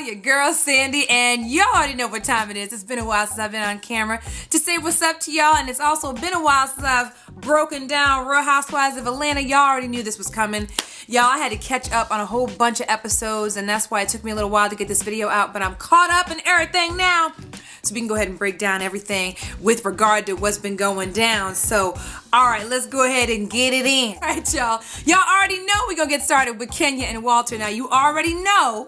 your girl Sande, and y'all already know what time it is. It's been a while since I've been on camera to say what's up to y'all, and it's also been a while since I've broken down Real Housewives of Atlanta. Y'all already knew this was coming. Y'all, I had to catch up on a whole bunch of episodes, and that's why it took me a little while to get this video out, but I'm caught up in everything now. So we can go ahead and break down everything with regard to what's been going down. So, all right, let's go ahead and get it in. All right, y'all. Y'all already know we're going to get started with Kenya and Walter. Now, you already know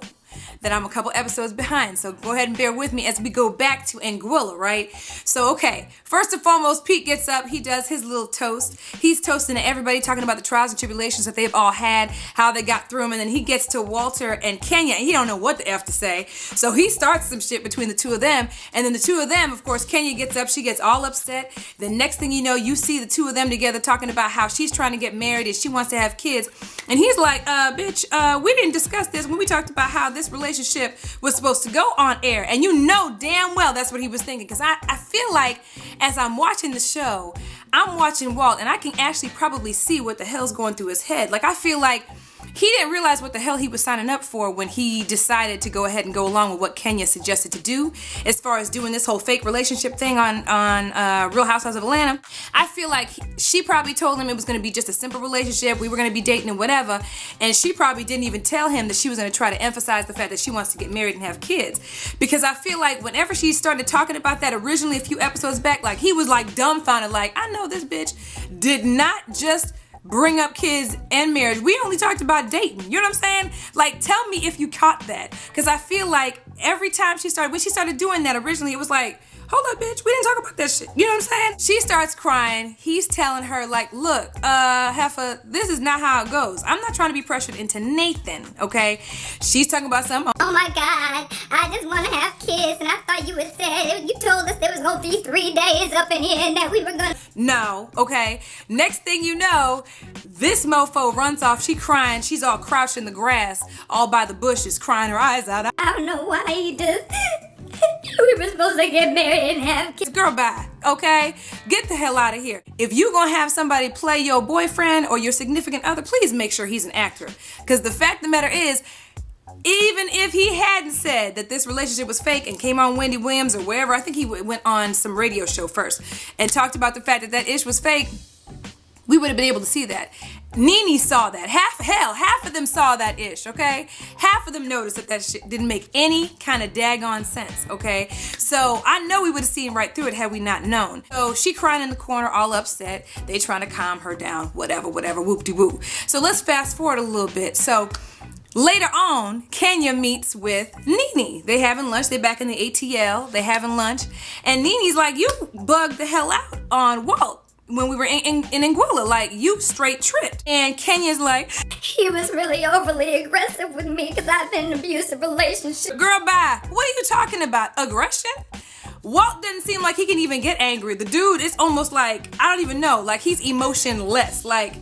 that I'm a couple episodes behind, so go ahead and bear with me as we go back to Anguilla, right? So, okay, first and foremost, Pete gets up, he does his little toast. He's toasting to everybody, talking about the trials and tribulations that they've all had, how they got through them, and then he gets to Walter and Kenya, and he don't know what the F to say, so he starts some shit between the two of them, and then the two of them, of course, Kenya gets up, she gets all upset. The next thing you know, you see the two of them together talking about how she's trying to get married and she wants to have kids, and he's like, bitch, we didn't discuss this when we talked about how this relationship was supposed to go on air. And you know damn well that's what he was thinking, because I feel like as I'm watching the show, I'm watching Walt and I can actually probably see what the hell's going through his head. Like, I feel like he didn't realize what the hell he was signing up for when he decided to go ahead and go along with what Kenya suggested to do as far as doing this whole fake relationship thing on Real Housewives of Atlanta. I feel like she probably told him it was going to be just a simple relationship, we were going to be dating and whatever, and she probably didn't even tell him that she was going to try to emphasize the fact that she wants to get married and have kids. Because I feel like whenever she started talking about that originally a few episodes back, like, he was like dumbfounded, like, I know this bitch did not just bring up kids and marriage. We only talked about dating. You know what I'm saying? Like, tell me if you caught that. Because I feel like every time when she started doing that originally, it was like, hold up, bitch, we didn't talk about that shit. You know what I'm saying? She starts crying. He's telling her, like, look, Heifer, this is not how it goes. I'm not trying to be pressured into Nathan, okay? She's talking about something. Oh my God, I just want to have kids, and I thought you had said, you told us there was going to be 3 days up in here and that we were going to... No, okay? Next thing you know, this mofo runs off. She crying. She's all crouched in the grass, all by the bushes, crying her eyes out. I don't know why you did. We were supposed to get married and have kids. Girl, bye, okay? Get the hell out of here. If you gonna have somebody play your boyfriend or your significant other, please make sure he's an actor. Because the fact of the matter is, even if he hadn't said that this relationship was fake and came on Wendy Williams or wherever, I think he went on some radio show first and talked about the fact that that ish was fake, we would have been able to see that. Nene saw that. Half of them saw that ish, okay? Half of them noticed that that shit didn't make any kind of daggone sense, okay? So I know we would have seen right through it had we not known. So she crying in the corner, all upset. They trying to calm her down, whatever, whoop-de-woo. So let's fast forward a little bit. So later on, Kenya meets with Nene. They having lunch. They back in the ATL. They having lunch. And Nene's like, you bugged the hell out on Walt when we were in Anguilla, like, you straight tripped. And Kenya's like, he was really overly aggressive with me because I've been in an abusive relationship. Girl, bye. What are you talking about? Aggression? Walt doesn't seem like he can even get angry. The dude is almost like, I don't even know, like, he's emotionless. Like,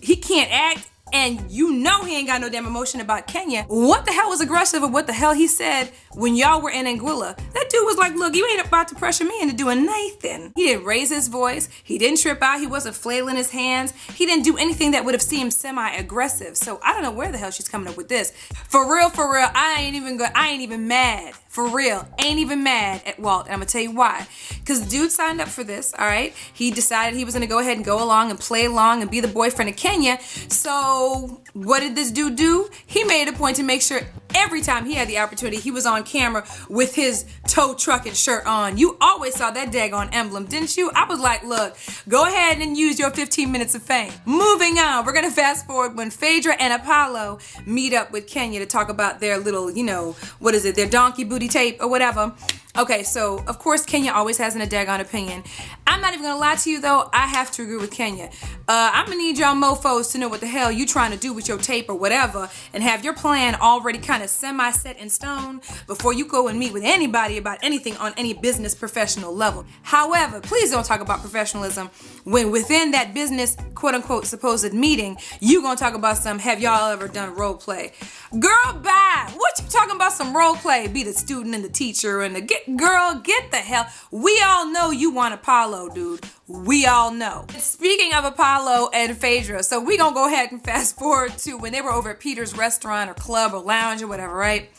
he can't act, and you know he ain't got no damn emotion about Kenya. What the hell was aggressive or what the hell he said when y'all were in Anguilla? That dude was like, look, you ain't about to pressure me into doing nothing. He didn't raise his voice. He didn't trip out. He wasn't flailing his hands. He didn't do anything that would have seemed semi-aggressive. So I don't know where the hell she's coming up with this. For real, I ain't even mad. For real, ain't even mad at Walt, and I'm gonna tell you why. Because the dude signed up for this, all right? He decided he was gonna go ahead and go along and play along and be the boyfriend of Kenya. So what did this dude do? He made a point to make sure every time he had the opportunity, he was on camera with his tow trucking shirt on. You always saw that daggone emblem, didn't you? I was like, look, go ahead and use your 15 minutes of fame. Moving on, we're gonna fast forward when Phaedra and Apollo meet up with Kenya to talk about their little, you know, what is it, their donkey booty tape or whatever. Okay, so of course Kenya always has a daggone opinion. I'm not even gonna lie to you though, I have to agree with Kenya. I'm gonna need y'all mofos to know what the hell you trying to do with your tape or whatever, and have your plan already kind of semi-set in stone before you go and meet with anybody about anything on any business professional level. However, please don't talk about professionalism when within that business quote-unquote supposed meeting, you gonna talk about some, have y'all ever done role play? Girl, bye. What you talking about some role play? Be the student and the teacher and the girl, get the hell. We all know you want Apollo, dude. We all know. Speaking of Apollo and Phaedra, so we gonna go ahead and fast forward to when they were over at Peter's restaurant or club or lounge or whatever, right?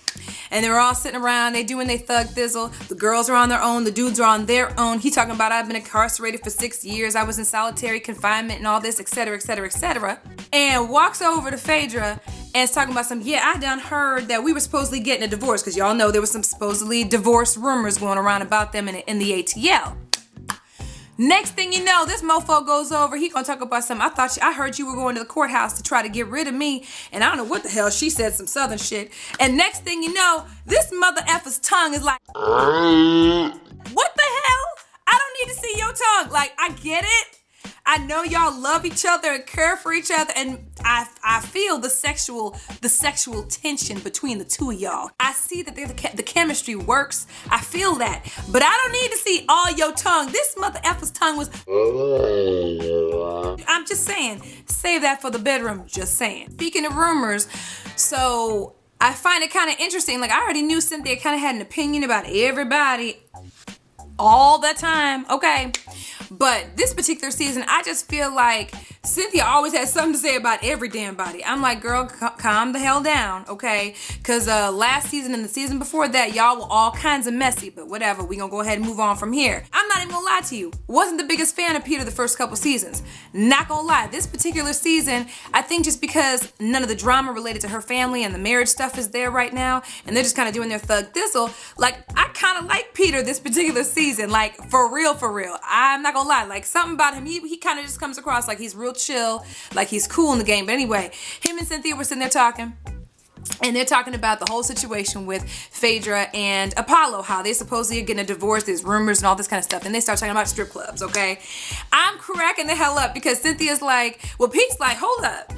And they're all sitting around, they doing their thug thizzle. The girls are on their own, the dudes are on their own. He talking about, I've been incarcerated for 6 years, I was in solitary confinement and all this, etc., etc., etc. And walks over to Phaedra and is talking about I done heard that we were supposedly getting a divorce, because y'all know there was some supposedly divorce rumors going around about them in the ATL. Next thing you know, this mofo goes over. He gonna talk about something. I heard you were going to the courthouse to try to get rid of me, and I don't know what the hell. She said some southern shit. And next thing you know, this mother effer's tongue is like, what the hell? I don't need to see your tongue. Like, I get it. I know y'all love each other and care for each other, and I feel the sexual tension between the two of y'all. I see that the chemistry works. I feel that, but I don't need to see all your tongue. This mother effer's tongue was. I'm just saying, save that for the bedroom. Just saying. Speaking of rumors, so I find it kind of interesting. Like, I already knew Cynthia kind of had an opinion about everybody all the time, okay? But this particular season, I just feel like Cynthia always has something to say about every damn body. I'm like, girl, calm the hell down, okay? Because last season and the season before that, y'all were all kinds of messy, but whatever. We gonna go ahead and move on from here. I'm not even gonna lie to you. Wasn't the biggest fan of Peter the first couple seasons. Not gonna lie. This particular season, I think just because none of the drama related to her family and the marriage stuff is there right now, and they're just kind of doing their thug thistle, like, I kind of like Peter this particular season. Like, for real, for real. I'm not gonna lie. Like, something about him, he kind of just comes across like he's real chill, like he's cool in the game. But anyway, him and Cynthia were sitting there talking, and they're talking about the whole situation with Phaedra and Apollo, how they supposedly are getting a divorce, there's rumors and all this kind of stuff, and they start talking about strip clubs, okay? I'm cracking the hell up because Cynthia's like, well, Pete's like, hold up.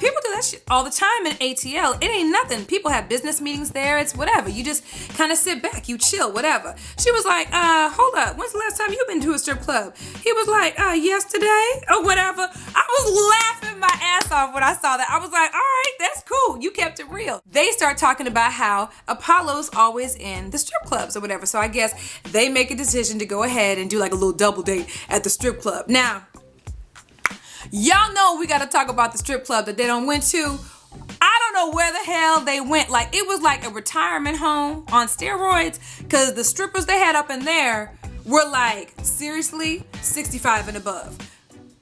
People do that shit all the time in ATL. It ain't nothing. People have business meetings there. It's whatever. You just kind of sit back. You chill, whatever. She was like, hold up. When's the last time you been to a strip club? He was like, yesterday or whatever. I was laughing my ass off when I saw that. I was like, all right, that's cool. You kept it real. They start talking about how Apollo's always in the strip clubs or whatever. So I guess they make a decision to go ahead and do like a little double date at the strip club. Now, y'all know we gotta talk about the strip club that they done went to. I don't know where the hell they went. Like, it was like a retirement home on steroids, because the strippers they had up in there were like, seriously, 65 and above.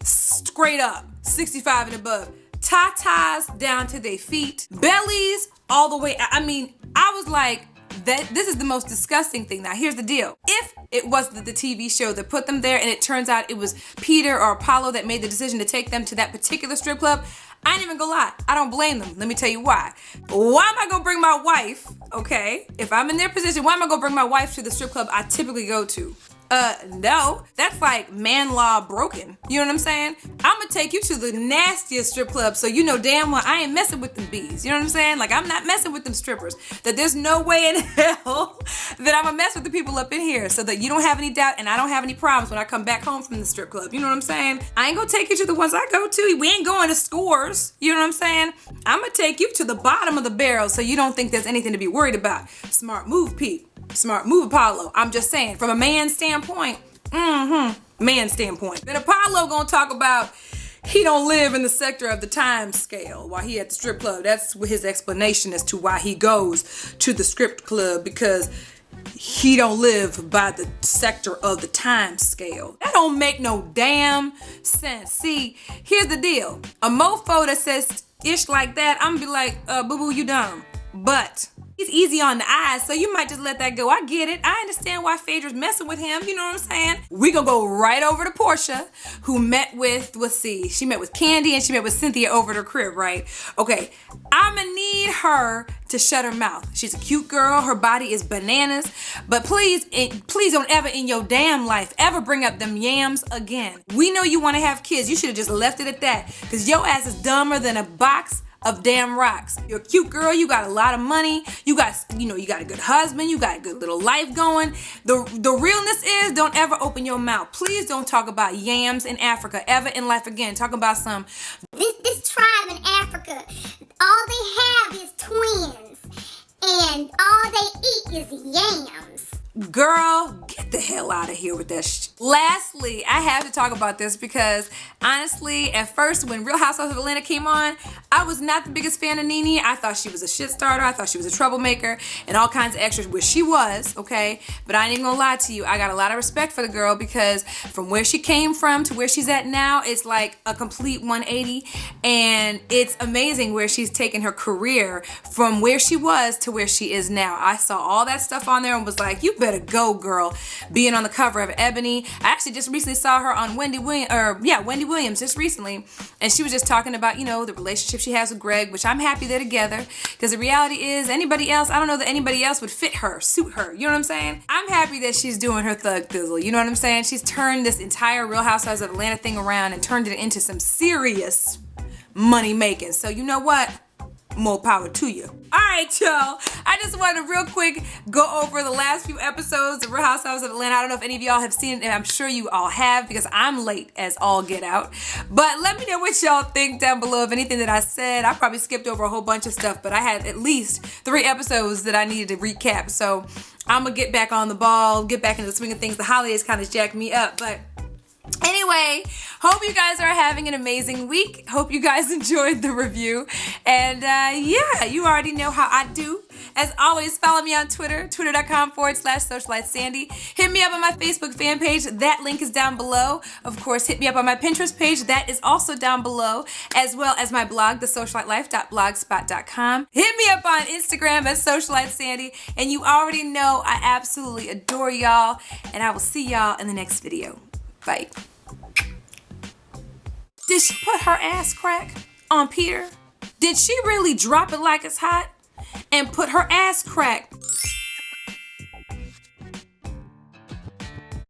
Straight up, 65 and above. Tatas down to their feet. Bellies all the way. I mean, I was like, this is the most disgusting thing. Now, here's the deal. If it was the TV show that put them there and it turns out it was Peter or Apollo that made the decision to take them to that particular strip club, I ain't even gonna lie. I don't blame them. Let me tell you why. Why am I gonna bring my wife, okay? If I'm in their position, why am I gonna bring my wife to the strip club I typically go to? No, that's like man law broken. You know what I'm saying? I'm gonna take you to the nastiest strip club so you know damn well I ain't messing with them bees. You know what I'm saying? Like, I'm not messing with them strippers. That there's no way in hell that I'm gonna mess with the people up in here, so that you don't have any doubt and I don't have any problems when I come back home from the strip club. You know what I'm saying? I ain't gonna take you to the ones I go to. We ain't going to Scores. You know what I'm saying? I'm gonna take you to the bottom of the barrel so you don't think there's anything to be worried about. Smart move, Pete. Smart move, Apollo. I'm just saying, from a man's standpoint, man's standpoint. Then Apollo gonna talk about he don't live in the sector of the time scale while he at the strip club. That's his explanation as to why he goes to the Scrip club, because he don't live by the sector of the time scale. That don't make no damn sense. See, here's the deal. A mofo that says ish like that, I'm gonna be like, boo-boo, you dumb. But he's easy on the eyes, so you might just let that go. I get it. I understand why Phaedra's messing with him. You know what I'm saying? We gonna go right over to Portia, who met with, let's see, she met with Candy and she met with Cynthia over at her crib, right? Okay, I'ma need her to shut her mouth. She's a cute girl. Her body is bananas. But please don't ever in your damn life ever bring up them Yams again. We know you want to have kids. You should have just left it at that, because your ass is dumber than a box of damn rocks. You're a cute girl, you got a lot of money, you got a good husband, you got a good little life going. The realness is, don't ever open your mouth. Please don't talk about Yams in Africa ever in life again. Talk about some this tribe in Africa, all they have is twins, and all they eat is yams. Girl, get the hell out of here with that shit. Lastly, I have to talk about this because honestly, at first when Real Housewives of Atlanta came on, I was not the biggest fan of Nene. I thought she was a shit starter. I thought she was a troublemaker and all kinds of extras, which she was, okay? But I ain't even gonna lie to you. I got a lot of respect for the girl because from where she came from to where she's at now, it's like a complete 180. And it's amazing where she's taken her career from where she was to where she is now. I saw all that stuff on there and was like, you better go, girl. Being on the cover of Ebony. I actually just recently saw her on Wendy Williams just recently, and she was just talking about, the relationship she has with Greg, which I'm happy they're together, because the reality is anybody else, I don't know that anybody else would suit her, you know what I'm saying? I'm happy that she's doing her thug thizzle, you know what I'm saying? She's turned this entire Real Housewives of Atlanta thing around and turned it into some serious money making. So you know what? More power to you. All right, y'all. I just wanted to real quick go over the last few episodes of Real Housewives of Atlanta. I don't know if any of y'all have seen it, and I'm sure you all have because I'm late as all get out. But let me know what y'all think down below of anything that I said. I probably skipped over a whole bunch of stuff, but I had at least 3 episodes that I needed to recap. So I'm going to get back on the ball, get back into the swing of things. The holidays kind of jacked me up, but anyway, hope you guys are having an amazing week. Hope you guys enjoyed the review. And yeah, you already know how I do. As always, follow me on Twitter, twitter.com/SocialiteSande. Hit me up on my Facebook fan page. That link is down below. Of course, hit me up on my Pinterest page. That is also down below. As well as my blog, TheSocialiteLife.blogspot.com. Hit me up on Instagram at SocialiteSande. And you already know I absolutely adore y'all. And I will see y'all in the next video. Bye. Did she put her ass crack on Peter? Did she really drop it like it's hot and put her ass crack